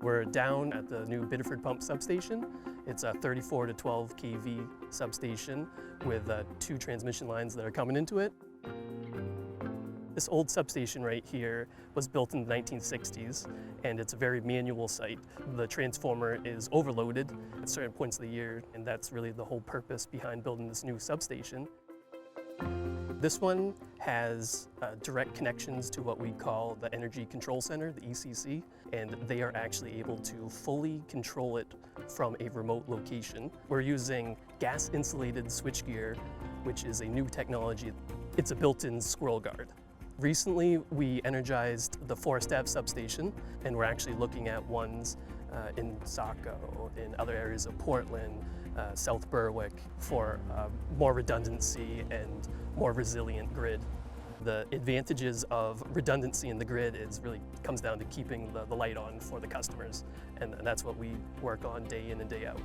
We're down at the new Biddeford Pump Substation. It's a 34 to 12 kV substation with 2 transmission lines that are coming into it. This old substation right here was built in the 1960s, and it's a very manual site. The transformer is overloaded at certain points of the year, and that's really the whole purpose behind building this new substation. This one has direct connections to what we call the Energy Control Center, the ECC, and they are actually able to fully control it from a remote location. We're using gas-insulated switchgear, which is a new technology. It's a built-in squirrel guard. Recently, we energized the Forest Ave substation, and we're actually looking at ones in Saco, in other areas of Portland, South Berwick, for more redundancy and more resilient grid. The advantages of redundancy in the grid really comes down to keeping the light on for the customers, and that's what we work on day in and day out.